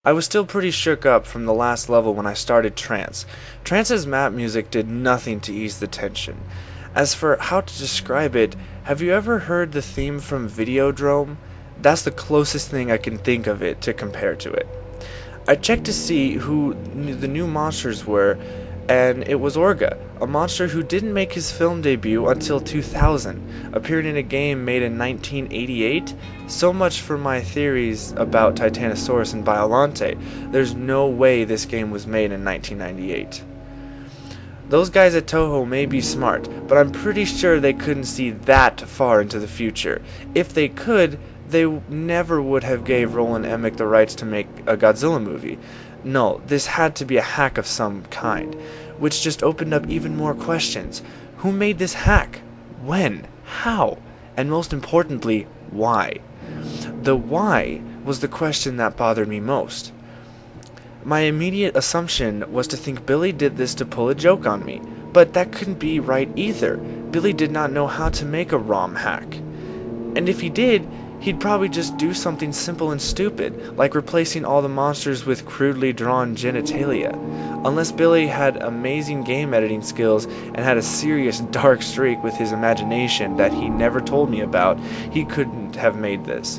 I was still pretty shook up from the last level when I started Trance. Trance's map music did nothing to ease the tension. As for how to describe it, have you ever heard the theme from Videodrome? That's the closest thing I can think of it to compare to it. I checked to see who the new monsters were, and it was Orga, a monster who didn't make his film debut until 2000, appeared in a game made in 1988. So much for my theories about Titanosaurus and Biollante. There's no way this game was made in 1998. Those guys at Toho may be smart, but I'm pretty sure they couldn't see that far into the future. If they could, they never would have gave Roland Emmerich the rights to make a Godzilla movie. No, this had to be a hack of some kind, which just opened up even more questions. Who made this hack? When? How? And most importantly, why? The why was the question that bothered me most. My immediate assumption was to think Billy did this to pull a joke on me, but that couldn't be right either. Billy did not know how to make a ROM hack. And if he did, he'd probably just do something simple and stupid, like replacing all the monsters with crudely drawn genitalia. Unless Billy had amazing game editing skills and had a serious dark streak with his imagination that he never told me about, he couldn't have made this.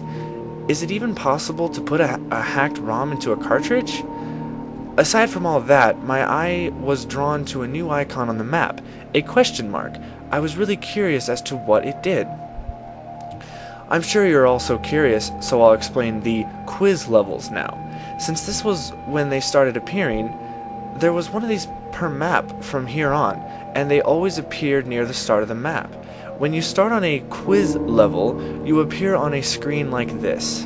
Is it even possible to put a hacked ROM into a cartridge? Aside from all that, my eye was drawn to a new icon on the map, a question mark. I was really curious as to what it did. I'm sure you're also curious, so I'll explain the quiz levels now. Since this was when they started appearing, there was one of these per map from here on, and they always appeared near the start of the map. When you start on a quiz level, you appear on a screen like this.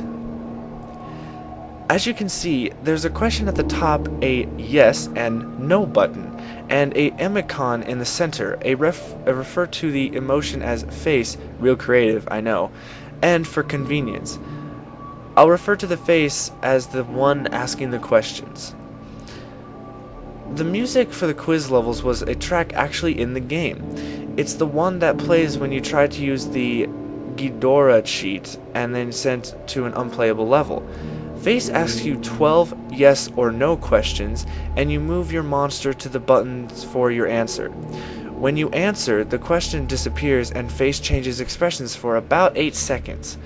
As you can see, there's a question at the top, a yes and no button, and a emicon in the center, a refer to the emotion as face, real creative, I know, and for convenience. I'll refer to the face as the one asking the questions. The music for the quiz levels was a track actually in the game. It's the one that plays when you try to use the Ghidorah cheat and then sent to an unplayable level. Face asks you 12 yes or no questions, and you move your monster to the buttons for your answer. When you answer, the question disappears and Face changes expressions for about 8 seconds.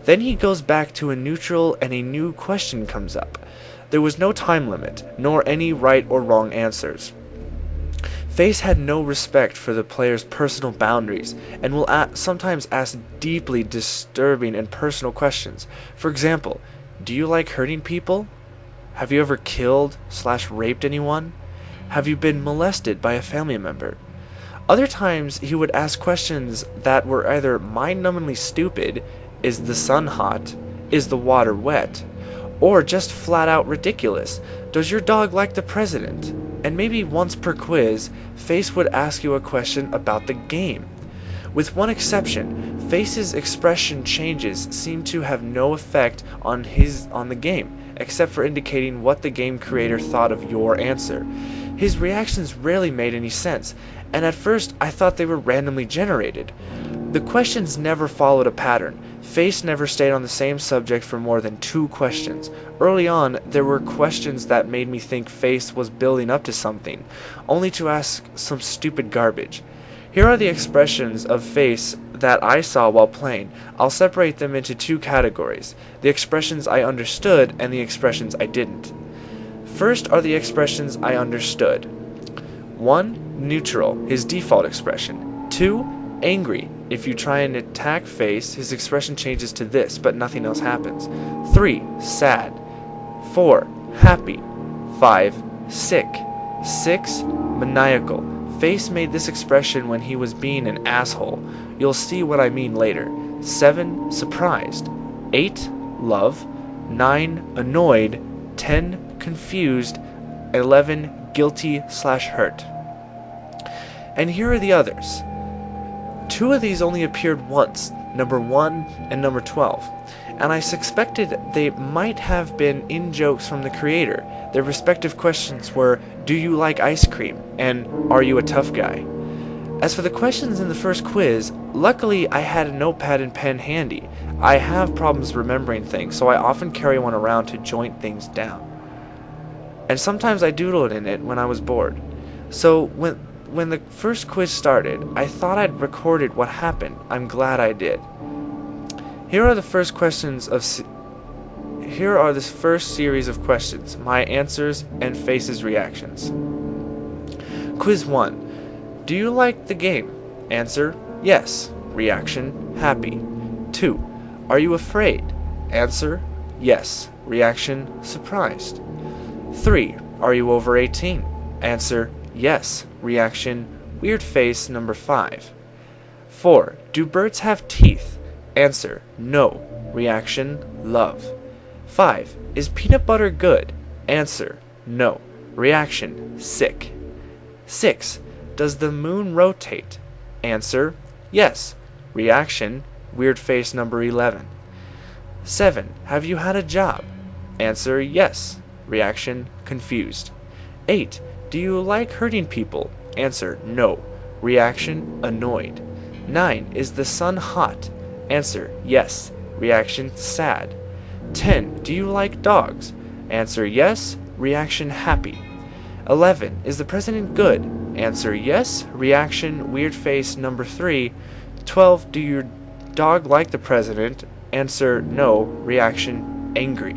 Then he goes back to a neutral and a new question comes up. There was no time limit, nor any right or wrong answers. Face had no respect for the player's personal boundaries, and will sometimes ask deeply disturbing and personal questions. For example, do you like hurting people? Have you ever killed/raped anyone? Have you been molested by a family member? Other times, he would ask questions that were either mind-numbingly stupid, is the sun hot, is the water wet, or just flat-out ridiculous, does your dog like the president? And maybe once per quiz, Face would ask you a question about the game. With one exception, Face's expression changes seem to have no effect on the game, except for indicating what the game creator thought of your answer. His reactions rarely made any sense, and at first I thought they were randomly generated. The questions never followed a pattern. Face never stayed on the same subject for more than 2 questions. Early on, there were questions that made me think Face was building up to something, only to ask some stupid garbage. Here are the expressions of Face that I saw while playing. I'll separate them into 2 categories, the expressions I understood and the expressions I didn't. First are the expressions I understood. 1. Neutral, his default expression. 2. Angry. If you try and attack Face, his expression changes to this, but nothing else happens. 3. Sad. 4. Happy. 5. Sick. 6. Maniacal. Face made this expression when he was being an asshole. You'll see what I mean later. 7. Surprised. 8. Love. 9. Annoyed. 10. Confused. 11. Guilty/hurt. And here are the others. 2 of these only appeared once, number 1 and number 12, and I suspected they might have been in-jokes from the creator. Their respective questions were, do you like ice cream? And are you a tough guy? As for the questions in the first quiz, luckily I had a notepad and pen handy. I have problems remembering things, so I often carry one around to jot things down. And sometimes I doodled in it when I was bored. So when the first quiz started, I thought I'd recorded what happened. I'm glad I did. Here are the first series of questions, my answers and Face's reactions. Quiz 1. Do you like the game? Answer, yes. Reaction, happy. 2. Are you afraid? Answer, yes. Reaction, surprised. 3. Are you over 18? Answer, yes. Reaction, weird face number 5. 4. Do birds have teeth? Answer, no. Reaction, love. 5. Is peanut butter good? Answer, no. Reaction, sick. 6. Does the moon rotate? Answer, yes. Reaction, weird face number 11. 7. Have you had a job? Answer, yes. Reaction, confused. 8. Do you like hurting people? Answer, no. Reaction, annoyed. 9. Is the sun hot? Answer, yes. Reaction, sad. 10. Do you like dogs? Answer, yes. Reaction, happy. 11. Is the president good? Answer, yes. Reaction, weird face number 3. 12. Do your dog like the president? Answer, no. Reaction, angry.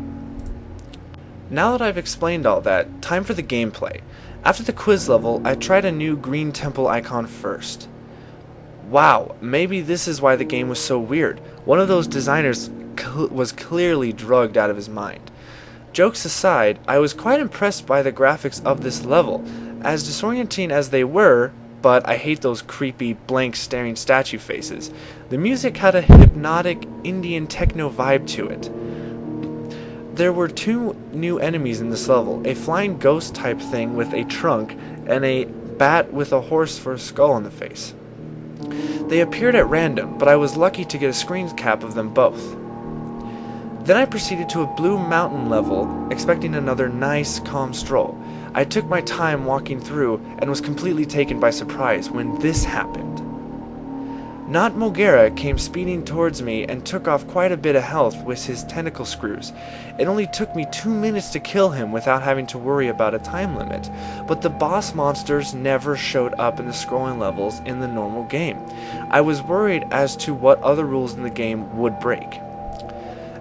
Now that I've explained all that, time for the gameplay. After the quiz level, I tried a new green temple icon first. Wow, maybe this is why the game was so weird. One of those designers was clearly drugged out of his mind. Jokes aside, I was quite impressed by the graphics of this level, as disorienting as they were, but I hate those creepy, blank staring statue faces. The music had a hypnotic Indian techno vibe to it. There were 2 new enemies in this level, a flying ghost type thing with a trunk, and a bat with a horse for a skull on the face. They appeared at random, but I was lucky to get a screen cap of them both. Then I proceeded to a blue mountain level, expecting another nice, calm stroll. I took my time walking through and was completely taken by surprise when this happened. Not Mogera came speeding towards me and took off quite a bit of health with his tentacle screws. It only took me 2 minutes to kill him without having to worry about a time limit, but the boss monsters never showed up in the scrolling levels in the normal game. I was worried as to what other rules in the game would break.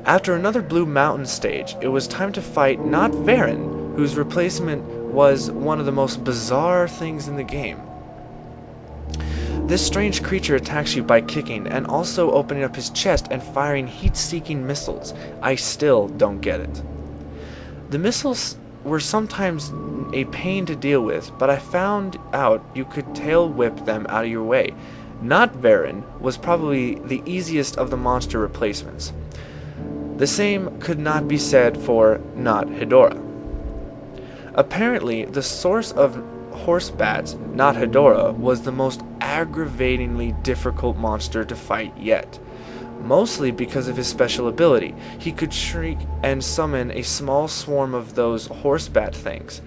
After another Blue Mountain stage, it was time to fight not Varen, whose replacement was one of the most bizarre things in the game. This strange creature attacks you by kicking and also opening up his chest and firing heat-seeking missiles. I still don't get it. The missiles were sometimes a pain to deal with, but I found out you could tail whip them out of your way. Not Varen was probably the easiest of the monster replacements. The same could not be said for Not Hedorah. Apparently, the source of horse bats, Not Hedorah, was the most aggravatingly difficult monster to fight yet. Mostly because of his special ability. He could shriek and summon a small swarm of those horse bat things.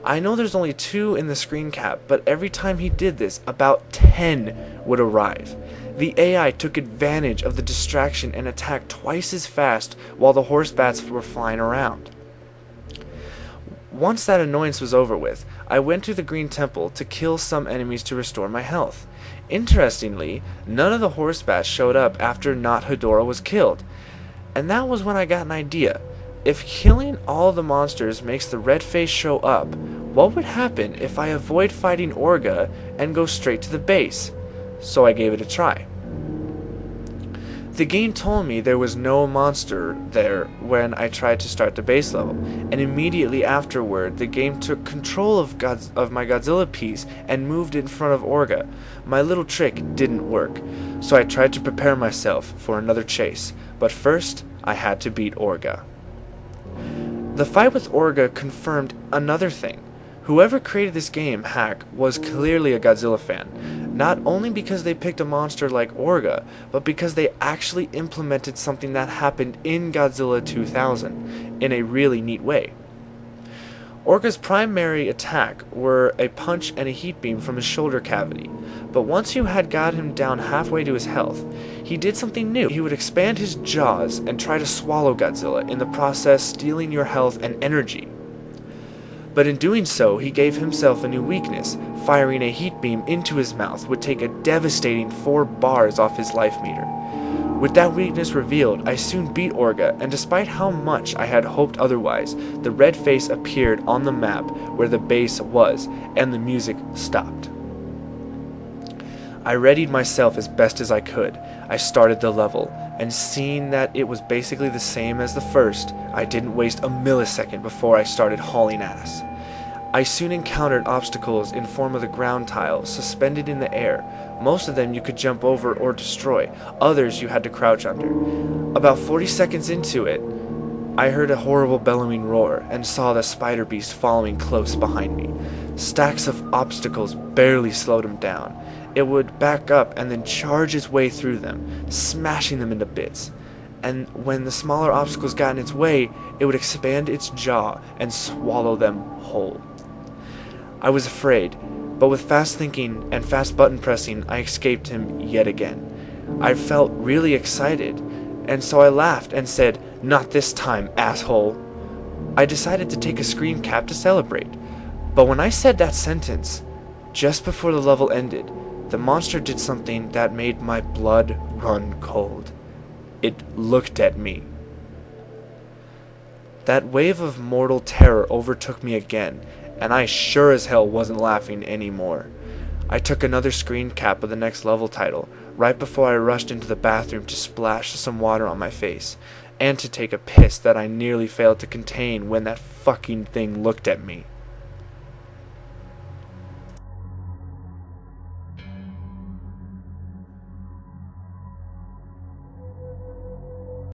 I know there's only 2 in the screen cap, but every time he did this, about 10 would arrive. The AI took advantage of the distraction and attacked twice as fast while the horse bats were flying around. Once that annoyance was over with, I went to the Green Temple to kill some enemies to restore my health. Interestingly, none of the horse bats showed up after Not Hedorah was killed. And that was when I got an idea. If killing all the monsters makes the red face show up, what would happen if I avoid fighting Orga and go straight to the base? So I gave it a try. The game told me there was no monster there when I tried to start the base level, and immediately afterward the game took control of my Godzilla piece and moved in front of Orga. My little trick didn't work, so I tried to prepare myself for another chase, but first I had to beat Orga. The fight with Orga confirmed another thing. Whoever created this game hack was clearly a Godzilla fan, not only because they picked a monster like Orga, but because they actually implemented something that happened in Godzilla 2000 in a really neat way. Orca's primary attack were a punch and a heat beam from his shoulder cavity, but once you had got him down halfway to his health, he did something new. He would expand his jaws and try to swallow Godzilla, in the process stealing your health and energy. But in doing so, he gave himself a new weakness. Firing a heat beam into his mouth would take a devastating 4 bars off his life meter. With that weakness revealed, I soon beat Orga, and despite how much I had hoped otherwise, the red face appeared on the map where the base was, and the music stopped. I readied myself as best as I could. I started the level, and seeing that it was basically the same as the first, I didn't waste a millisecond before I started hauling ass. I soon encountered obstacles in form of the ground tiles suspended in the air. Most of them you could jump over or destroy, others you had to crouch under. About 40 seconds into it, I heard a horrible bellowing roar and saw the spider beast following close behind me. Stacks of obstacles barely slowed him down. It would back up and then charge its way through them, smashing them into bits. And when the smaller obstacles got in its way, it would expand its jaw and swallow them whole. I was afraid, but with fast thinking and fast button pressing, I escaped him yet again. I felt really excited, and so I laughed and said, "Not this time, asshole." I decided to take a screen cap to celebrate, but when I said that sentence, just before the level ended, the monster did something that made my blood run cold. It looked at me. That wave of mortal terror overtook me again, and I sure as hell wasn't laughing anymore. I took another screen cap of the next level title, right before I rushed into the bathroom to splash some water on my face, and to take a piss that I nearly failed to contain when that fucking thing looked at me.